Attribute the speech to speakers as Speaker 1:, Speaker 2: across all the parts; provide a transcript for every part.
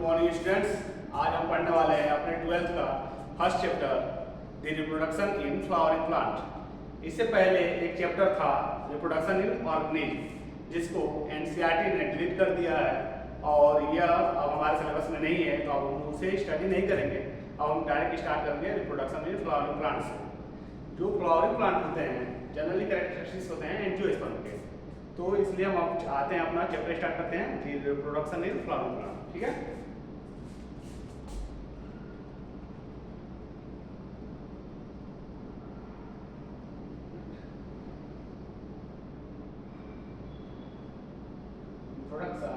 Speaker 1: Morning students, आज हम पढ़ने वाले हैं अपने 12th का first chapter the reproduction in flowering plant. इससे पहले एक चैप्टर था रिप्रोडक्शन इन ऑर्गेनिज्म, जिसको एनसीईआरटी ने डिलीट कर दिया है और यह अब हमारे सिलेबस में नहीं है, तो अब हम उसे स्टडी नहीं करेंगे। अब हम डायरेक्ट स्टार्ट करेंगे रिप्रोडक्शन इन फ्लावरिंग प्लांट से। जो फ्लावरिंग प्लांट होते हैं जनरली कैरेक्टरिस्टिक्स होते हैं एंजियोस्पर्म के, तो इसलिए हम अब आते हैं अपना चैप्टर स्टार्ट करते हैं the reproduction in flowering plant. ठीक है, इंट्रोडक्शन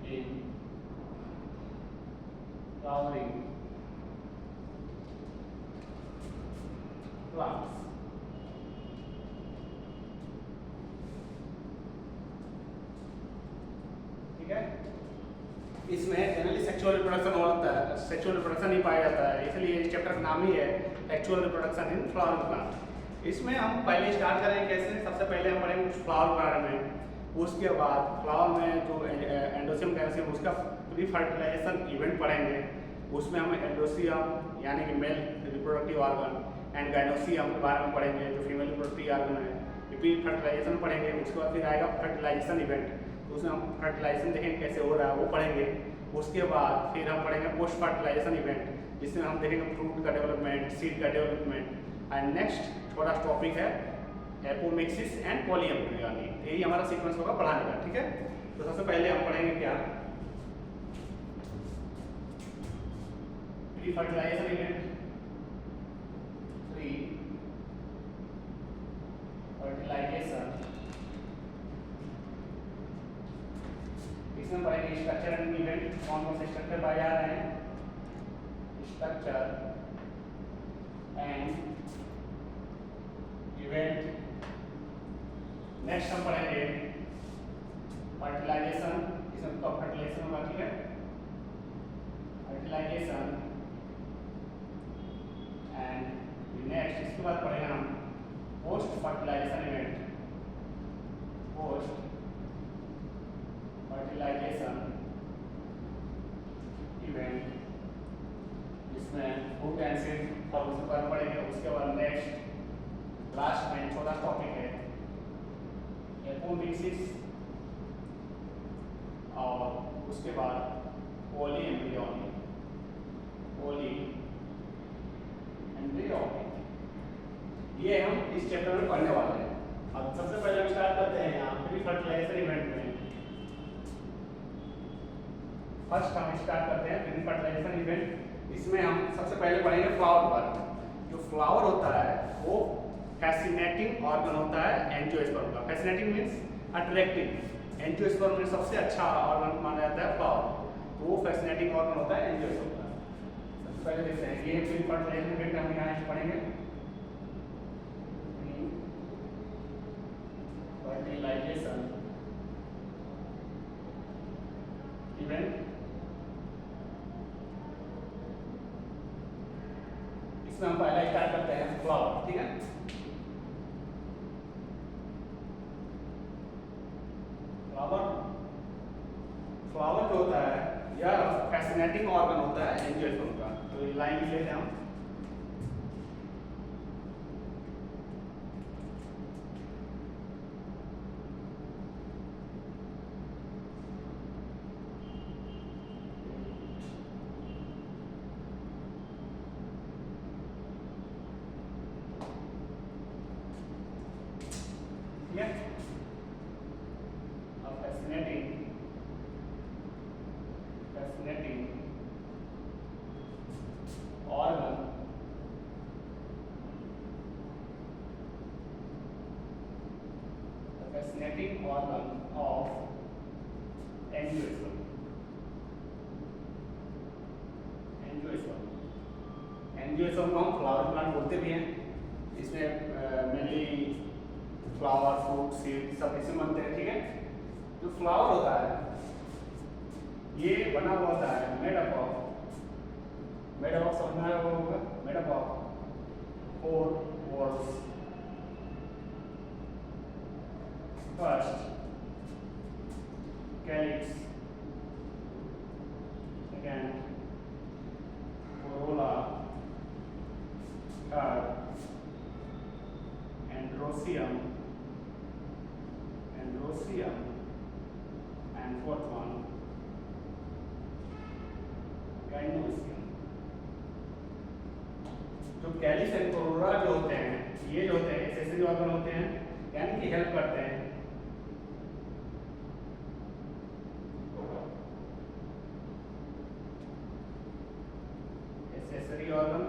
Speaker 1: इन फ्लावरिंग प्लांट्स। ठीक है, इसमें जनरली सेक्सुअल रिप्रोडक्शन होता है, सेक्सुअल रिप्रोडक्शन ही पाया जाता है, इसलिए इस चैप्टर का नाम ही है sexual reproduction in flowering plant. इसमें हम पहले स्टार्ट करेंगे कैसे। सबसे पहले हम पढ़ेंगे कुछ फ्लावर के बारे में, उसके बाद फ्लावर में जो एंडोसियम कैल्शियम उसका प्री फर्टिलाइजेशन इवेंट पढ़ेंगे। उसमें हम एंडोसियम यानी कि male reproductive organ and gynoecium के बारे में पढ़ेंगे जो फीमेल रिप्रोडक्टिव ऑर्गन है। प्री फर्टिलाइजेशन पढ़ेंगे, उसके बाद फिर आएगा फर्टिलाइजेशन इवेंट, तो उसमें हम फर्टिलाइजेशन देखेंगे कैसे हो रहा है वो पढ़ेंगे। उसके बाद फिर हम पढ़ेंगे पोस्ट फर्टिलाइजेशन इवेंट, जिसमें हम देखेंगे फ्रूट का डेवलपमेंट, सीड का डेवलपमेंट। एंड नेक्स्ट छोटा टॉपिक है एपोमिक्सिस एंड पॉलीएम्ब्रियोनी। यही हमारा सीक्वेंस होगा पढ़ाने का। ठीक है, तो सबसे पहले हम पढ़ेंगे क्या, pre fertilisation event. Pre fertilisation, इसमें पढ़ेंगे स्ट्रक्चर एंड इवेंट, कौन कौन से स्ट्रक्चर पाए जा रहे हैं, स्ट्रक्चर एंड इवेंट। नेक्स्ट हम पढ़ेंगे फर्टिलाइजेशन, इसमें तो फर्टिलाइजेशन होगा। ठीक है, फर्टिलाइजेशन एंड नेक्स्ट इसके बाद पढ़ेंगे हम post fertilisation event, post fertilisation event, जिसमें फूड एंड सीड और उसके बाद पढ़ेंगे। उसके बाद नेक्स्ट लास्ट में छोटा टॉपिक है एपोमिक्सिस और उसके बाद पॉलीएम्ब्रियोनी, पॉलीएम्ब्रियोनी। ये हम इस चैप्टर में पढ़ने वाले हैं। अब सबसे पहले हम स्टार्ट करते हैं यहाँ प्री फर्टिलाइजेशन इवेंट में। फर्स्ट हम स्टार्ट करते हैं प्री फर्टिलाइजेशन इवेंट। इसमें हम सबसे पहले पढ़ेंगे फ्लावर पर। जो फ्लावर होता है वो फैसिनेटिंग ऑर्गन होता है एंजियोस्पर्म का। फैसिनेटिंग मींस अट्रैक्टिव, एंजियोस्पर्म में सबसे अच्छा ऑर्गन माना जाता है फ्लावर, तो वो फैसिनेटिंग ऑर्गन होता है एंजियोस्पर्म का। सबसे पहले देखते हैं ये प्री फर्टिलाइजेशन इवेंट हम यहाँ पढ़ेंगे। फर्टिलाइजेशन इवेंट, इसमें हम पहला स्टार्ट करते हैं फ्लावर। ठीक है, फ्लावर जो होता है यह फैसिनेटिंग ऑर्गन होता है एंजियोस्पर्म का। तो ये लाइन लेते हैं हम। ठीक है, अब fascinating organ, fascinating organ of angiosperm. Angiosperm को हम फ्लावर प्लांट बोलते भी हैं। इसमें मेनली फ्लावर, फ्रूट, सीड सब इसमें बनते हैं। ठीक है, जो फ्लावर होता है ये बना हुआ होता है मेड अप ऑफ समझना होगा, made up of 4 walls. First calyx, second Corolla, third androecium, and fourth one gynoecium. जो कैलिक्स एंड कोरोला जो होते हैं, ये जो होते हैं एक्सेसरी ऑर्गन होते हैं, यानी कि हेल्प करते हैं एक्सेसरी ऑर्गन,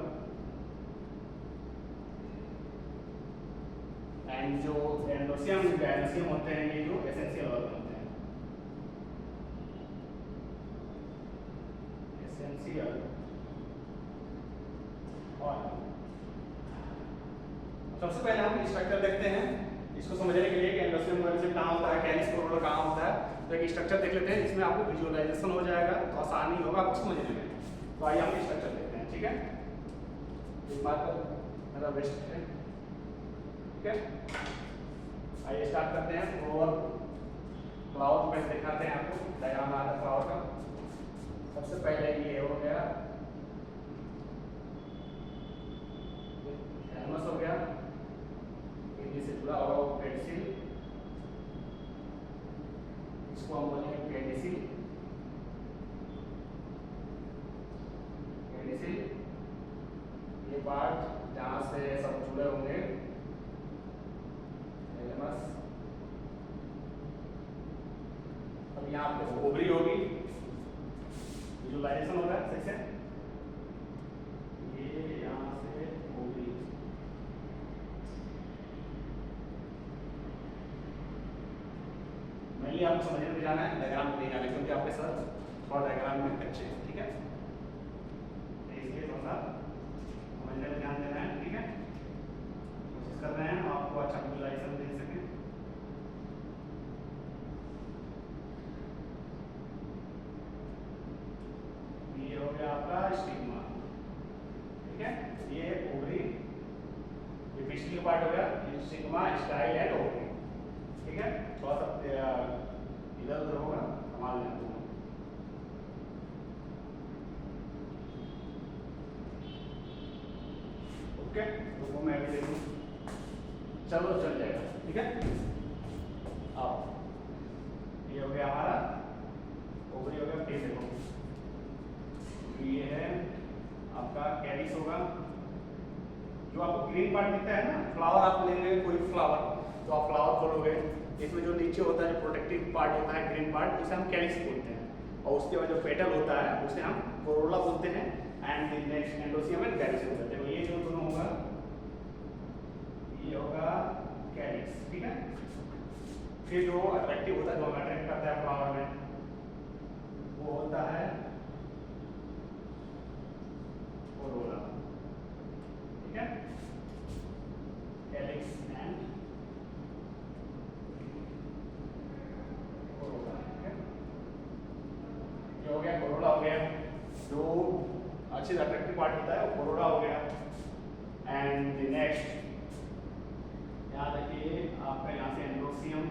Speaker 1: एंड जो एंडोसियम गायनोसियम होते हैं ये जो एसेंशियल ऑर्गन होते हैं, एसेंशियल ऑर्गन। सबसे पहले हम स्ट्रक्चर देखते हैं इसको समझने के लिए कि एंडोसियम गायनोसियम कहाँ होता है, कैलिक्स कोरोला कहाँ होता है। तो एक स्ट्रक्चर देख लेते हैं, इसमें आपको विजुअलाइजेशन हो जाएगा तो आसानी होगा आपको समझने में। तो आइए हम स्ट्रक्चर देखते हैं, ठीक है। इस बात पर मेरा वेस्ट है, ठीक है। आइए स्टार्ट करते हैं। फ्लावर, फ्लावर में दिखाते हैं आपको डायग्राम आ रहा है फ्लावर का। सबसे पहले ये हो गया थैलमस, हो गया किडनी से जुड़ा हुआ पेडिसिल, इसको हम बोलेंगे पेडिसिल, पेडिसिल ये पार्ट जहाँ से सब जुड़े होंगे थैलेमस। अब यहाँ पे ओवरी होगी, विजुअलाइजेशन हो रहा है सही से, ये यहाँ से ओवरी, मेनली आपको समझने में जाना है, डायग्राम में नहीं जाना है, क्योंकि आपके साथ थोड़ा डायग्राम में अच्छे हैं, ठीक है। इसलिए थोड़ा सा समझने में ध्यान देना है, ठीक है। कोशिश कर रहे हैं हम आपको अच्छा विजुअलाइजेशन दे सकें। ये हो गया आपका स्टिग्मा, ठीक है। ये ओवरी, ये पिछली का पार्ट हो गया, ये स्टिग्मा, स्टाइल एंड ओवरी, ठीक है। थोड़ा सा इधर उधर होगा, संभाल लेना। ओके, तो मैं अभी देखूँ, चलो चल जाएगा, ठीक है। आओ, ये हो गया हमारा ओवरी, हो गया। फिर देखो ये है आपका कैलिक्स होगा, जो आपको ग्रीन पार्ट दिखता है ना, फ्लावर आप लेंगे कोई फ्लावर तो आप फ्लावर खोलोगे, इसमें जो नीचे होता है प्रोटेक्टिव पार्ट होता है ग्रीन पार्ट, उसे हम कैलिक्स बोलते हैं, और उसके बाद जो पेटल होता है उसे हम कोरोला बोलते हैं, एंड नेक्स्ट एंडोसियम एंड गायनोसियम बोलते हैं। ये जो दोनों होगा, ये होगा कैलिक्स, ठीक है। फिर जो अट्रैक्टिव होता है, जो अट्रैक्ट करता है फ्लावर में, वो होता है कोरोला, ठीक है। कैलिक्स एंड कोरोला, ठीक है। ये हो गया कोरोला, हो गया जो अच्छे से अट्रैक्टिव पार्ट होता है वो कोरोला हो गया। एंड नेक्स्ट याद रखिए आपका यहाँ से एंड्रोसियम,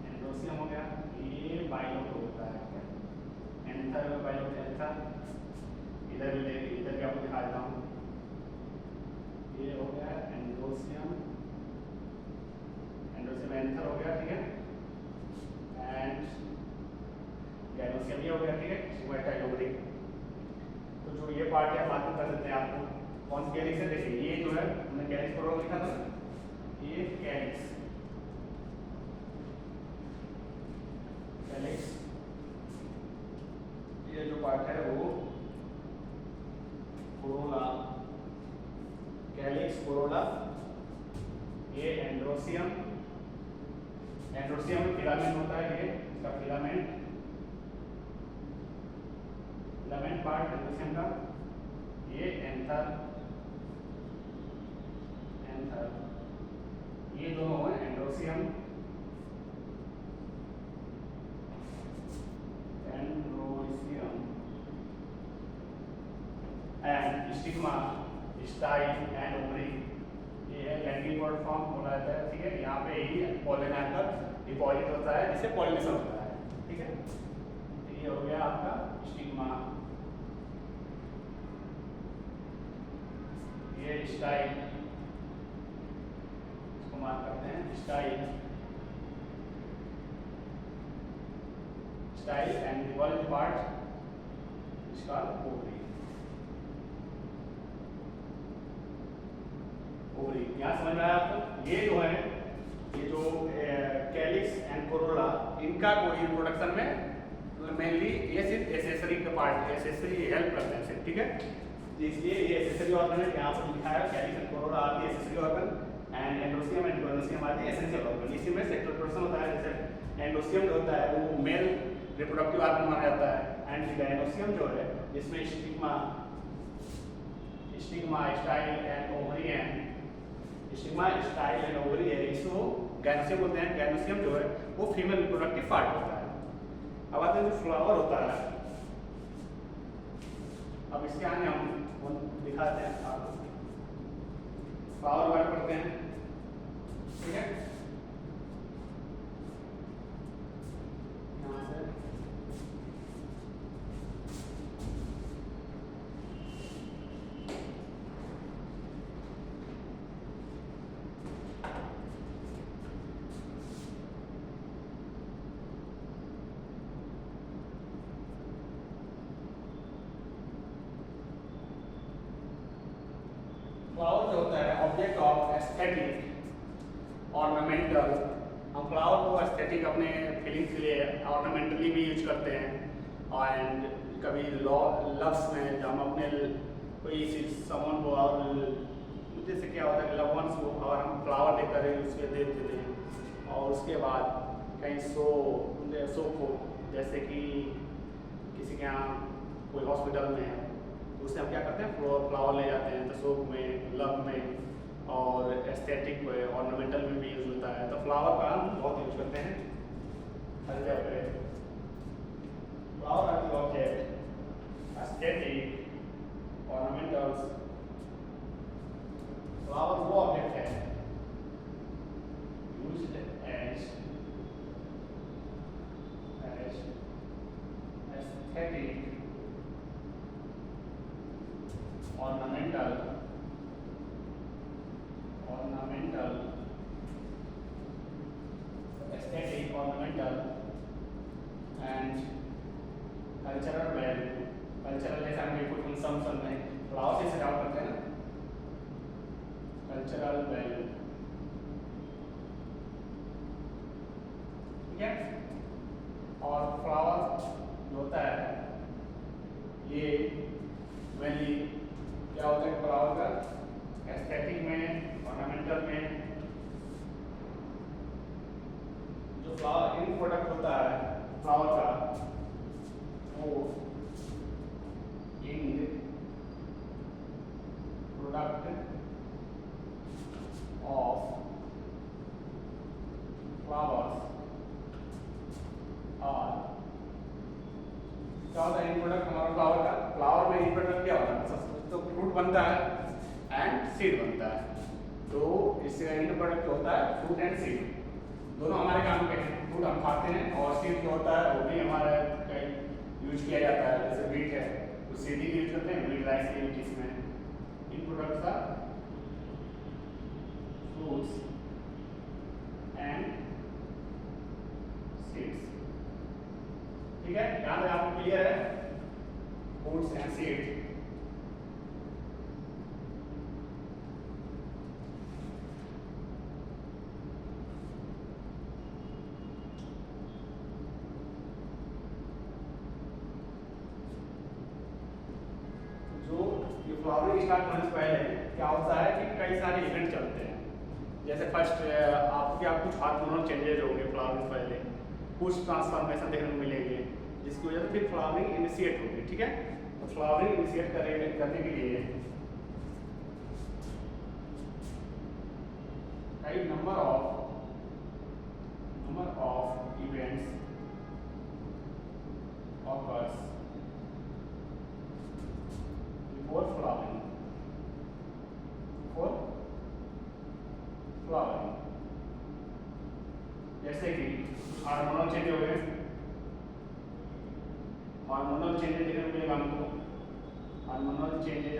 Speaker 1: एंड्रोसियम हो गया, ये बाइलोट होता है, एंथर बाइलोट, एंथर इधर भी आपको दिखा देता हूँ, ये हो गया एंड्रोसियम, एंड्रोसियम एंथर हो गया, ठीक है। एंड गायनोसियम ये हो गया, ठीक है, सिग्मोइड ओवरी। तो जो ये पार्ट है बात कर देते हैं आपको कौन सी कैलिक्स है। देखिए ये जो है हमने कैलिक्स कोरोला लिखा था, ये कैलिक्स, कैलिक्स ये जो पार्ट है वो कोरोला, कैलिक्स कोरोला, ये एंड्रोसियम, एंड्रोसियम फिलामेंट होता है, ये इसका फिलामेंट, फिलामेंट पार्ट एंड्रोसियम का, ये एंथर, एंथर ये दोनों है androecium, androecium and stigma, style and ovary, ये है एंटीपोड फॉर्म बोला जाता है, ठीक है। यहाँ पे ही पॉलन आकर डिपॉजिट होता है जिससे पॉलिनेशन होता है, ठीक है। तो ये हो गया आपका स्टिग्मा, ये स्टाइल, इसको मार्क करते हैं style, style and devolve part इसका ओवरी, ओवरी। यहाँ समझ में आया आपको? ये जो है, ये जो कैलिक्स एंड कोरोला, इनका कोई रिप्रोडक्शन में मेनली ये सिर्फ एसेसरी का पार्ट, एसेसरी हेल्प करते हैं सिर्फ, ठीक है। तो इसलिए ये एसेसरी ऑर्गन है, यहाँ पर लिखा है calyx and corolla are the accessory organ and androecium and gynoecium are the essential organ. इसी में सेक्सुअल रिप्रोडक्शन होता है। जैसे एंडोस्टियम जो होता है वो मेल रिप्रोडक्टिव ऑर्गन माना जाता है एंड गायनोस्टियम जो है जिसमें stigma, stigma, style and ovary है, स्टिग्मा, स्टाइल एंड ओवरी है, इसको गायनोस्टियम बोलते हैं। गायनोस्टियम जो है वो फीमेल रिप्रोडक्टिव पार्ट होता है। अब आते हैं जो फ्लावर होता है, अब इसके आगे हम दिखाते हैं आपको, फ्लावर वर्क करते हैं, ठीक है। यहाँ से फ्लावर जो होता है ऑब्जेक्ट ऑफ एस्थेटिक ऑर्नामेंटल, हम फ्लावर को एस्थेटिक अपने फीलिंग्स के लिए ऑर्नामेंटली भी यूज करते हैं, एंड कभी लव्स में जब हम अपने कोई चीज समन को, और जैसे क्या होता है कि लव वंस को और हम फ्लावर देकर उसके दे देते हैं, और उसके बाद कहीं शो को, जैसे कि किसी के यहाँ कोई हॉस्पिटल में है उससे हम क्या करते हैं फ्लावर ले जाते हैं, तो शोक में, लव में और एस्थेटिक में, ऑर्नामेंटल में भी यूज होता है। तो फ्लावर का हम बहुत यूज करते हैं हर जगह पे। Flower are the object aesthetic ornamentals, flower वो ऑब्जेक्ट है used as aesthetic ornamental aesthetic, ornamental and cultural value। Cultural जैसे हम कोई फंक्शन में फ्लावर से सजावट करते हैं ना, कल्चरल वैल्यू, ठीक है। और फ्लावर जो होता है ये मेनली क्या होता है फ्लावर का एस्थेटिक में, ऑर्नामेंटल में, जो फ्लावर इन प्रोडक्ट होता है फ्लावर का वो इन प्रोडक्ट ऑफ फ्लावर्स और क्या होता है इन प्रोडक्ट हमारा फ्लावर का, फ्लावर में इन प्रोडक्ट क्या होता है, तो फ्रूट बनता है एंड सीड बनता है। तो इससे एंड प्रोडक्ट होता है फ्रूट एंड सीड, दोनों हमारे काम के हैं। फ्रूट हम खाते हैं और सीड जो होता है वो भी हमारे कहीं यूज किया जाता है, जैसे वीट है तो सीड ही यूज करते हैं, वीट राइस की जिसमें इन प्रोडक्ट्स का फ्रूट्स एंड सीड्स, ठीक है। यहाँ तक आपको क्लियर है fruits and seeds. Flowering start होने से पहले क्या होता है कि कई सारे इवेंट चलते हैं, जैसे फर्स्ट आपके कुछ हार्मोनल चेंजेज होंगे फ्लावरिंग से पहले, कुछ ट्रांसफॉर्मेशन देखने को मिलेंगे जिसकी वजह से फिर फ्लावरिंग इनिशिएट होगी, ठीक है। तो फ्लावरिंग इनिशिएट करने के लिए कई number of events occurs before flowering, hormonal changes देखने को मिलेगा हमको, hormonal changes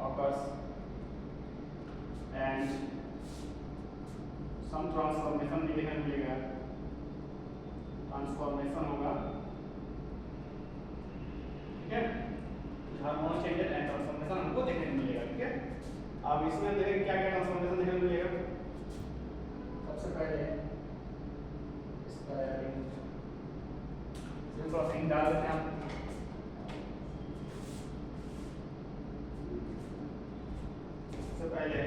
Speaker 1: occurs and some transformation भी देखने को मिलेगा, ट्रांसफॉर्मेशन होगा, ठीक है। हार्मोनल चेंजेस एंड ट्रांसफॉर्मेशन हमको देखने को मिलेगा, ठीक है। अब इसमें देखेंगे क्या क्या ट्रांसफॉर्मेशन देखने को मिलेगा। सबसे पहले इसका प्रोसेसिंग डाल देते हैं हम। सबसे पहले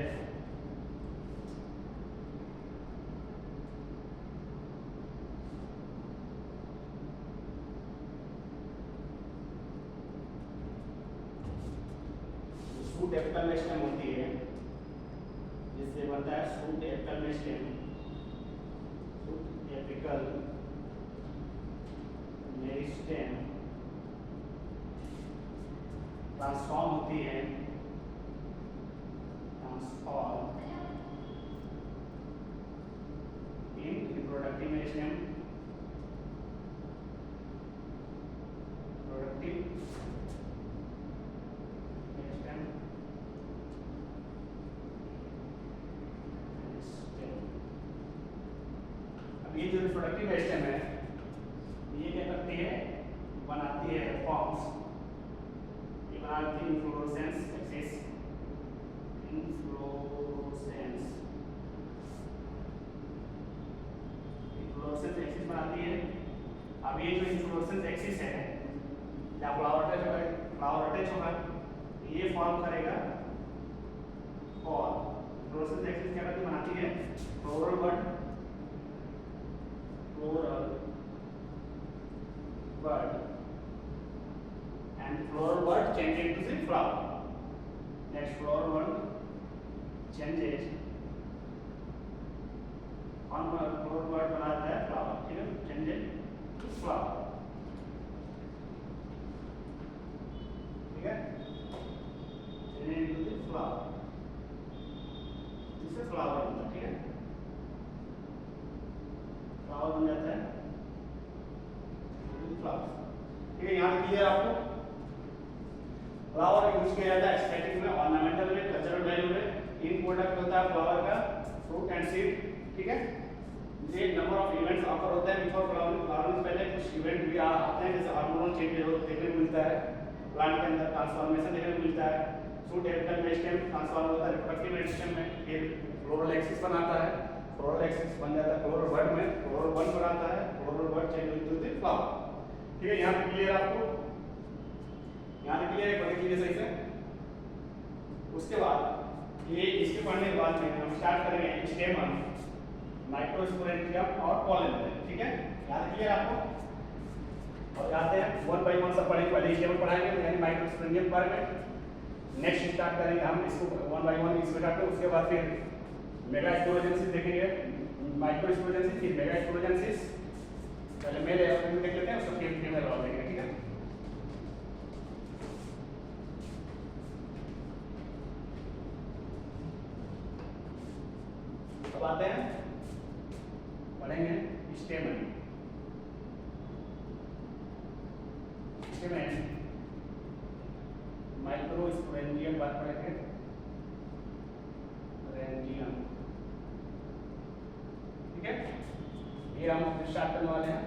Speaker 1: सूट एपिकल मेरिस्टेम होती है, जिससे बनता है suit apical meristem. Suit apical meristem transform होती है, transform in reproductive meristem, productive meristem. अब ये जो रिप्रोडक्टिव मेरिस्टेम है, ये क्या करती है, बनाती है फॉर्म्स, ये बनाती है इन्फ्लोरेसेंस एक्सिस, इन्फ्लोरेसेंस एक्सिस बनाती है। अब ये जो इन्फ्लोरेसेंस एक्सिस है या फ्लावर अटैच होगा, ये फॉर्म करेगा और इन्फ्लोरेसेंस एक्सिस क्या करती बनाती है floral bud, and floral bud change into the flower. Next floral bud changes on floral bud बनाता है flower, ठीक है, changes to flower, ठीक है, changes into the flower, जिससे flower बनता है, ठीक है, flower बन जाता है, फ्लावर, ठीक है। यहाँ क्लियर आपको। फ्लावर यूज किया जाता है एस्थेटिक में, ऑर्नामेंटल में, कल्चरल वैल्यू में। इन प्रोडक्ट होता है फ्लावर का फ्रूट एंड सीड, ठीक है। ये नंबर ऑफ इवेंट्स ऑफर होते हैं बिफोर फ्लावरिंग। फ्लावरिंग से पहले कुछ इवेंट भी आते हैं, जैसे हार्मोनल चेंजेस देखने को मिलता है प्लांट के अंदर, ट्रांसफॉर्मेशन देखने को मिलता है। सूट एपिकल मेरिस्टेम ट्रांसफॉर्म होता है रिप्रोडक्टिव मेरिस्टेम में, फिर फ्लोरल एक्सिस बनाता है, फ्लोरल एक्सिस बन जाता है फ्लोरल बड में, फ्लोरल बड बनाता है, floral bud change into the flower, ठीक है। यहाँ पे क्लियर आपको, यहाँ पे क्लियर है, पढ़ लीजिए सही से। उसके बाद ये इसके पढ़ने के बाद में हम स्टार्ट करेंगे स्टेमन, माइक्रोस्पोरेंजियम और पॉलन, ठीक है। यहाँ पे क्लियर आपको। और जाते हैं वन बाय वन सब पढ़ेंगे, पहले स्टेमन पढ़ाएंगे यानी माइक्रोस्पोरेंजियम के बारे में, नेक्स्ट स्टार्ट करेंगे हम इसको वन बाय वन इसको स्टार्ट करेंगे। उसके बाद फिर मेगा स्पोरेंजियम देखेंगे, माइक्रोस्पोरेंजियम, फिर मेगा स्पोरेंजियम। पहले मेल एरोप्लेन देख लेते हैं, उसको फिर फीमेल वाला देखेंगे, ठीक है। अब आते हैं पढ़ेंगे स्टेमन। स्टेमन माइक्रोस्पोरेंजियम बात पढ़ेंगे, स्पोरेंजियम, ठीक है। ये हम स्टार्ट करने वाले हैं।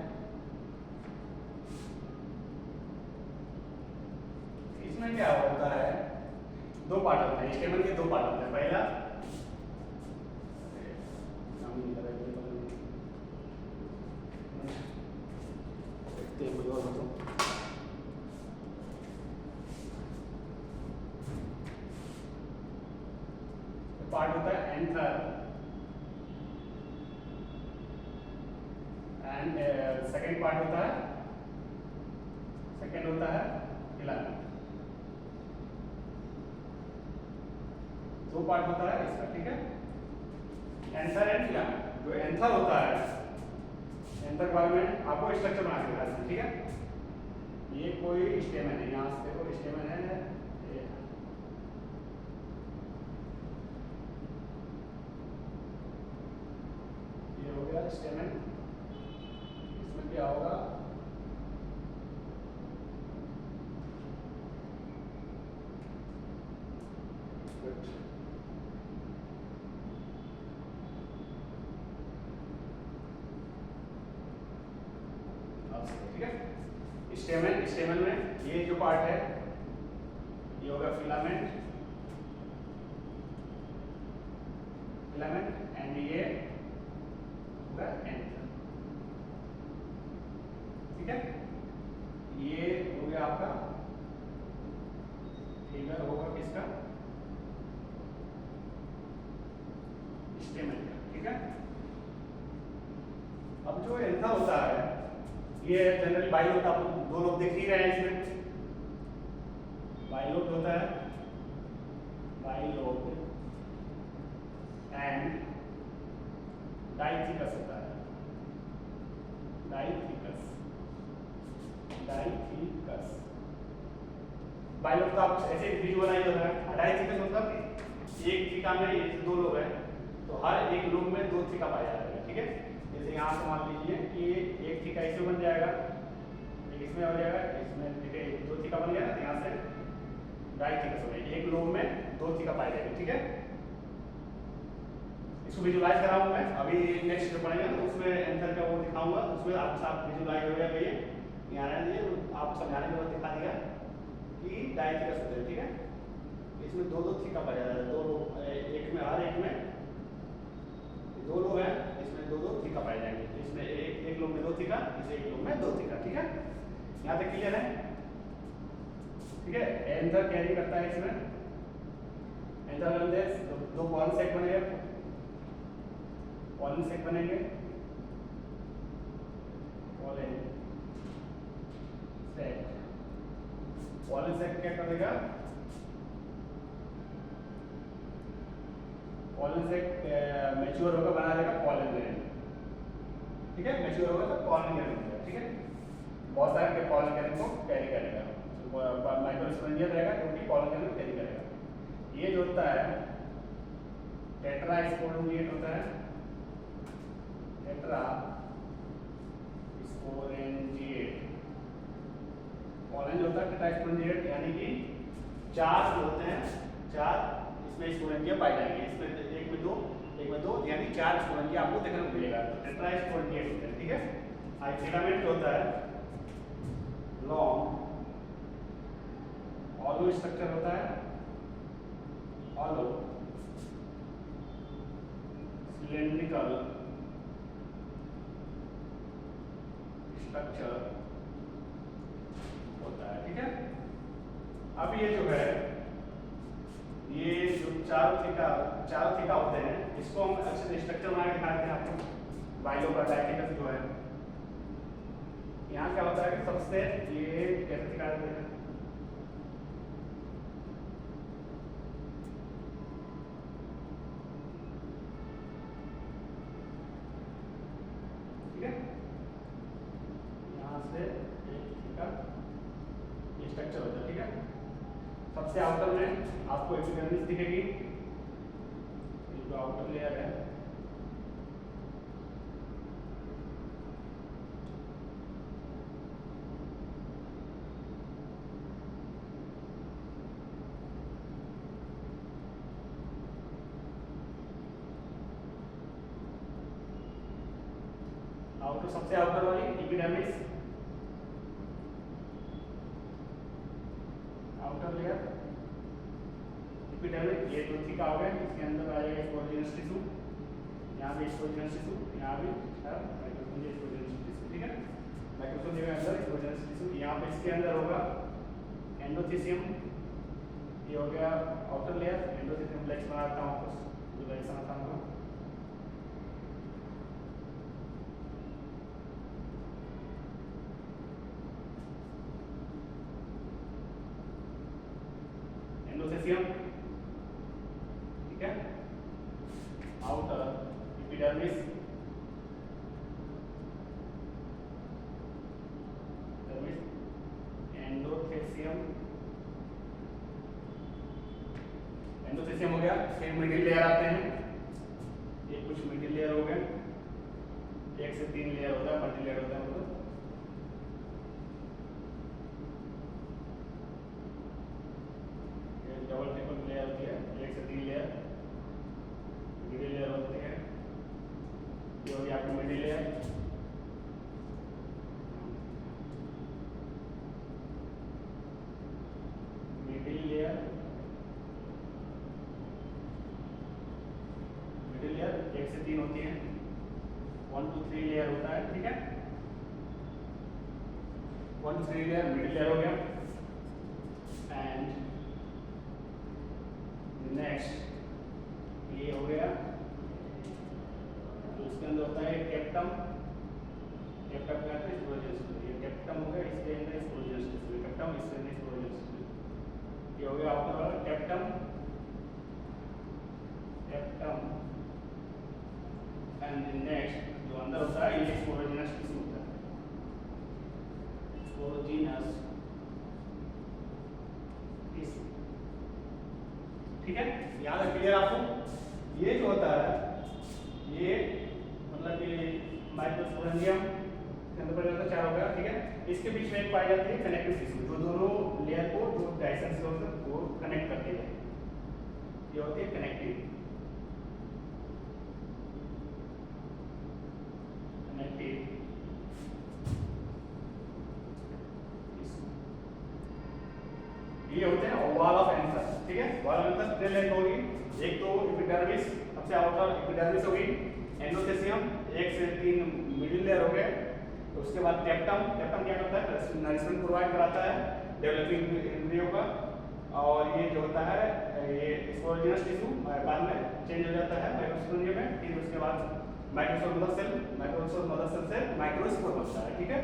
Speaker 1: इसमें क्या होता है, दो पार्ट होते हैं स्टेमन के, दो पार्ट होते हैं। पहला पार्ट होता है एंथर एंड सेकेंड पार्ट होता है, सेकेंड होता है फिलामेंट। दो पार्ट होता है इसका, ठीक है, एंथर एंड फिलामेंट। जो एंथर होता है, एंथर के बारे में आपको स्ट्रक्चर बना के बताना है, ठीक है। ये कोई स्टेमन है, यहाँ से देखो स्टेमन है, ये हो गया स्टेमन। उसमें क्या होगा, ठीक है। स्टेमन, स्टेमन में ये जो पार्ट है ये होगा फिलामेंट, फिलामेंट एंड ये होगा एंथर, ठीक है। ये हो गया आपका फिगर होगा किसका, स्टेमन का, ठीक है। अब जो एंथर होता है ये जनरली बाइलोब, आप दो लोग देख ही रहे हैं इसमें, बाइलोब होता है, बाइलोब एंड डाइथिकस होता है, डाइथिकस, डाइथिकस। बाइलोब तो आप ऐसे विजुअलाइज हो रहा है, डाइथिकस मतलब एक थीका में ये दो लोब है तो हर एक लोब में दो थीका पाया जाएगा, ठीक है। जैसे यहाँ से मान लीजिए कि एक थीका इसमें बन जाएगा, एक इसमें हो जाएगा, इसमें देखिए दो थीका बन गया ना, यहाँ से डाइथिकस हो गया, एक लोब में दो थीका पाया जाएगा, ठीक है। इसको विजुलाइज कराऊंगा मैं अभी नेक्स्ट जो पढ़ेंगे तो उसमें एंथर का वो दिखाऊंगा, उसमें आप साफ विजुलाइज हो जाएगा। ये यहाँ आप समझाने के बाद दिखा दिया कि डाइथिकस होता है, ठीक है। इसमें दो दो थीका पाया जाता है, दो लोग एक में, हर एक में दो लोग हैं, इसमें दो दो थीका पाए जाएंगे, इसमें एक लोग में दो थीका, इसे एक लोग में दो थीका, ठीक है। यहाँ तक क्लियर है, ठीक है। एंथर कैरी करता है इसमें, एंथर दो पॉलन सेक बनेंगे, पॉलन सेक बनेंगे, पॉलन सेक, पॉलन सेक क्या करेगा, पॉलन सेक मैच्योर होगा, बना देगा पॉलन ग्रेन, ठीक है। मैच्योर होगा तो पॉलन ग्रेन होगा, ठीक है। बहुत सारे के पॉलन ग्रेन को कैरी करेगा, माइक्रोस्पोरेंजिया रहेगा क्योंकि पॉलन ग्रेन को कैरी करेगा। ये जो होता है टेट्रा स्पोरेंजिएट होता है, टेट्रा स्पोरेंजिएट, पॉलन जो होता है टेट्रा स्पोरेंजिएट, यानी कि चार जो होते हैं, चार इसमें स्पोरेंजिया पाए जाएंगे, इसमें एक में दो यानी चार स्पोरेंजिया आपको देखने को मिलेगा, तो टेट्रा स्पोरेंजिएट होता है, ठीक है। फिलामेंट होता है लॉन्ग ऑलो स्ट्रक्चर होता है, ऑलो सिलेंड्रिकल स्ट्रक्चर होता है, ठीक है। अब ये जो है, ये जो चारों थीका होते हैं, इसको हम अच्छे से स्ट्रक्चर बना के दिखाते हैं आपको। बाइलोब का डाइथिकस जो है, यहाँ क्या होता है कि सबसे ये कैसे दिखा देते हैं, ठीक है। यहाँ से एक थीका ये स्ट्रक्चर होता है, ठीक है। सबसे आउटर में आपको एपिडर्मिस दिखेगी, जो आउटर लेयर है, आउटर सबसे आउटर वाली एपिडर्मिस, आउटर लेयर एपिडर्मिस, ये दो थीका हो गए, इसके अंदर आ जाएगा स्पोरेंजियस टिश्यू, यहाँ भी स्पोरेंजियस टिश्यू, यहाँ भी माइक्रोस्पोरेंजियस टिश्यू, ठीक है। माइक्रोस्पोरेंजिया के अंदर स्पोरेंजियस टिश्यू, यहाँ पे इसके अंदर होगा एंडोथीसियम, ये हो गया आउटर लेयर, एंडोथीसियम फ्लेक्स बनाता हूँ आपको जो ऐसा आता होगा, एंडोथीसियम, ठीक है। आउटर एपिडर्मिस, एंडोथीसियम, एंडोथीसियम हो गया। फिर मिडिल लेयर आते हैं, ये कुछ मिडिल लेयर हो गए, एक से तीन लेयर होता है, मल्टी लेयर होता है मतलब। ये डबल ट्रिपल लेयर होती है, एक से तीन लेयर मिडिल लेयर होती है। ये हो गया आपकी middle layer. Middle layer, middle layer एक से तीन होती है, 1 2 3 लेयर होता है, ठीक है। 1 3 लेयर मिडिल लेयर हो गया। एंड नेक्स्ट ये हो गया, तो इसके अंदर होता है कैप्टम। कैप्टम क्या है? स्टोरेज। ये कैप्टम हो गया, इसके अंदर स्टोरेज। कैप्टम इसके अंदर स्टोरेज। ये हो गया आपका कैप्टम। कैप्टम एंड नेक्स्ट जो अंदर होता है ये स्पोरोजिनस टिश्यू होता है। स्पोरोजिनस टिश्यू, ठीक है। याद है, क्लियर आपको? ये जो होता है ये मतलब कि माइक्रोस्पोरेंजियम के अंदर पड़ जाता है, 4 हो गया, ठीक है। इसके बीच में एक पाई जाती है कनेक्टिव टिश्यू, जो दोनों लेयर को जो डायसेंस को कनेक्ट करती है। ये होती है कनेक्टिव ये होते हैं वॉल ऑफ एंथर, ठीक है। वॉल ऑफ एंथर कितने लेयर होगी? एक तो एपिडर्मिस, सबसे आउटर एपिडर्मिस होगी। एंडोथेलियम, एक से तीन मिडिल लेयर हो गए। तो उसके बाद कैप्टम। कैप्टम क्या करता है? नरिशमेंट प्रोवाइड कराता है डेवलपिंग एम्ब्रियो का। और ये जो होता है ये स्पोरोजिनस टिश्यू बाद में चेंज हो जाता है माइक्रोस्पोरेंजियम में। फिर उसके बाद microspore mother cell, microspore mother cell से माइक्रोस्पोर बनता है, ठीक है।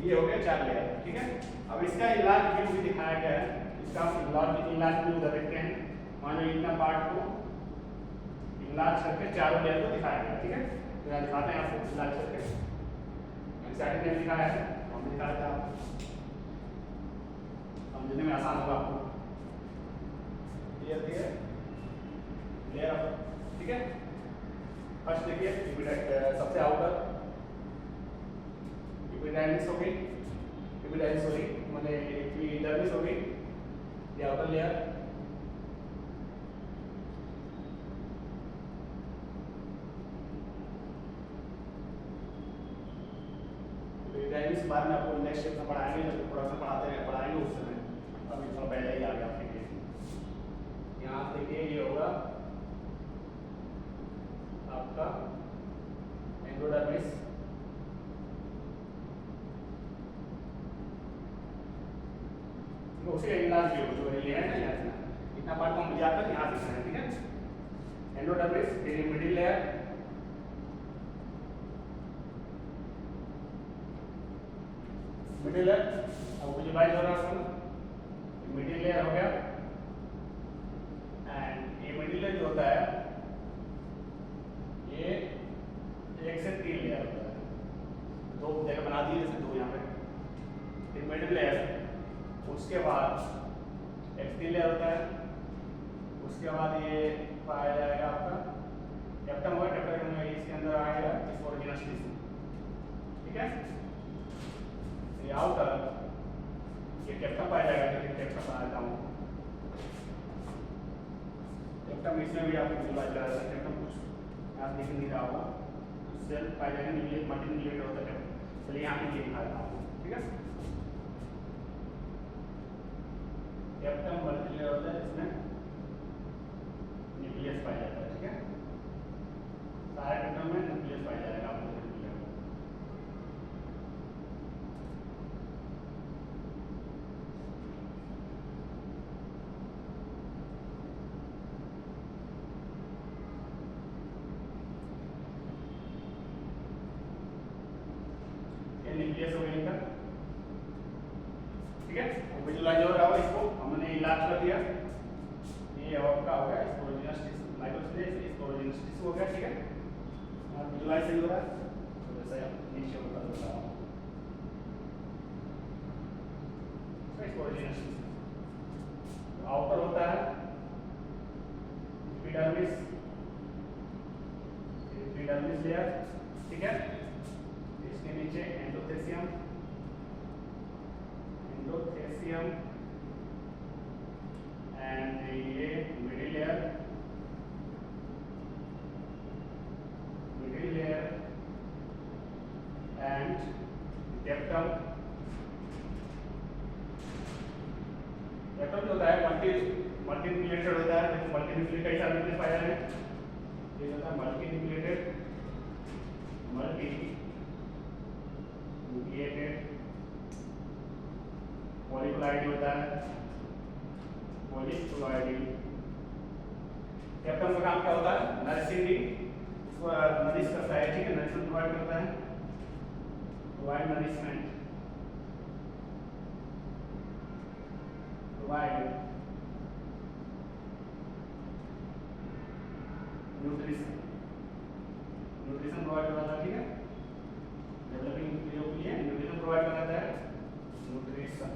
Speaker 1: ये हो गया 4 लेयर, ठीक है। अब इसका इलाज भी दिखाया गया है। इसका इलाज भी उधर देखते हैं। मान लो इतना पार्ट को इलाज करके 4 लेयर को दिखाया गया, ठीक है। तो यहाँ दिखाते हैं आपको इलाज करके। एनसीईआरटी ने दिखाया है, हम दिखाया था, समझने में आसान होगा आपको। ये लेयर, ठीक है। फर्स्ट देखिए सबसे आउटर एपिडर्मिस हो गई। एपिडर्मिस हो गई मतलब एपिडर्मिस हो गई, ये आउटर लेयर। एपिडर्मिस बाद में आपको नेक्स्ट स्टेप में पढ़ाएंगे, जब प्रोडक्शन पढ़ाएंगे उस समय। अभी थोड़ा पहले ही आ गया आपके लिए। यहाँ देखिए ये होगा आपका एंडोडर्मिस। उसी का इलाज भी हो जो ये है ना, यहाँ से इतना पार्ट को हम याद कर यहाँ दिखना है, ठीक है। एंडोडर्मिस, फिर मिडिल लेयर, मिडिल लेयर अब विजुअलाइज हो रहा है, मिडिल लेयर हो गया। एंड ये मिडिल लेयर जो होता है ये 1 से 3 लेयर होता है। 2 जगह बना दिए, जैसे 2 यहाँ पे। फिर मिडिल लेयर, उसके बाद एक्सटीरियर लेयर होता है। उसके बाद ये पाया जाएगा आपका कैप्टम होगा। कैप्टम में इसके अंदर आएगा स्पोरोजिनस टिश्यू, ठीक है। ये आउटर ये कैप्टम पाया जाएगा, कैप्टम बना देता हूँ। कैप्टम इसमें भी आपको विजुअलाइज करा देता है। कैप्टम कुछ यहाँ दिख नहीं रहा होगा, सेल पाया जाएगा, न्यूक्लियस मल्टीन्यूक्लिएटेड होता है। चलिए यहाँ पे ये दिखा देता हूँ, ठीक है। कैप्टम मल्टीलेयर होता है, इसमें न्यूक्लियस पाया जाता है, ठीक है। सारे कैप्टम में न्यूक्लियस पाया जाएगा आपको। ये न्यूक्लियस हो गया इनका, ठीक है। विजुअलाइज हो रहा होगा, इसको हमने इलाज कर दिया। ये आपका हो गया स्पोरोजिनस टिश्यू, स्पोरोजिनस टिश्यू हो गया, ठीक है। विजुअलाइज सही हो रहा है, तो जैसे नीचे होता है स्पोरोजिनस टिश्यू। आउटर होता है एपिडर्मिस, एपिडर्मिस लेयर, ठीक है। एंड कैप्टम जो होता है मल्टी न्यूक्लिएटेड होता है। मल्टी न्यूक्लिएटेड कई सारे एम्प्लीफायर है, ये होता है मल्टी न्यूक्लिएटेड पॉलीक्लोराइड होता है, पॉलीक्लोराइड। कैप्टन का काम क्या होता है? नरिशिंग, उसको नरिश करता है, ठीक है, नरिशमेंट प्रोवाइड करता है, provide nourishment, provide nutrition provide कराता है, ठीक है, डेवलपिंग के लिए न्यूट्रिशन प्रोवाइड कराता है, न्यूट्रिशन,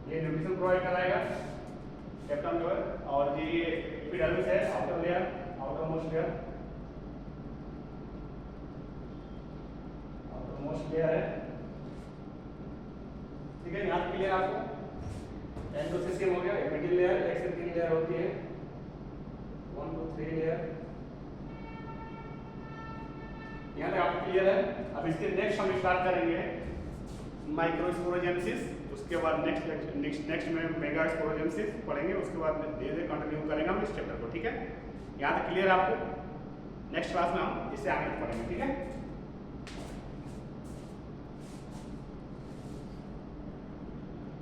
Speaker 1: ये न्यूट्रिशन प्रोवाइड कराएगा कैप्टन जो है। और ये एपिडर्मिस है, outer layer, outer most layer है, ठीक है। यहाँ क्लियर आपको? एंडोसिस्टम हो गया, मिडिल लेयर, एक से 3 लेयर होती है, 1 2 3 लेयर। यहाँ तक आपको क्लियर है? अब इसके नेक्स्ट हम स्टार्ट करेंगे माइक्रोस्पोरोजेनेसिस, उसके बाद नेक्स्ट में मेगास्पोरोजेनेसिस पढ़ेंगे, उसके बाद धीरे धीरे कंटिन्यू करेंगे हम इस चैप्टर को, ठीक है। यहाँ तक क्लियर आपको? नेक्स्ट क्लास में हम इससे आगे पढ़ेंगे, ठीक है।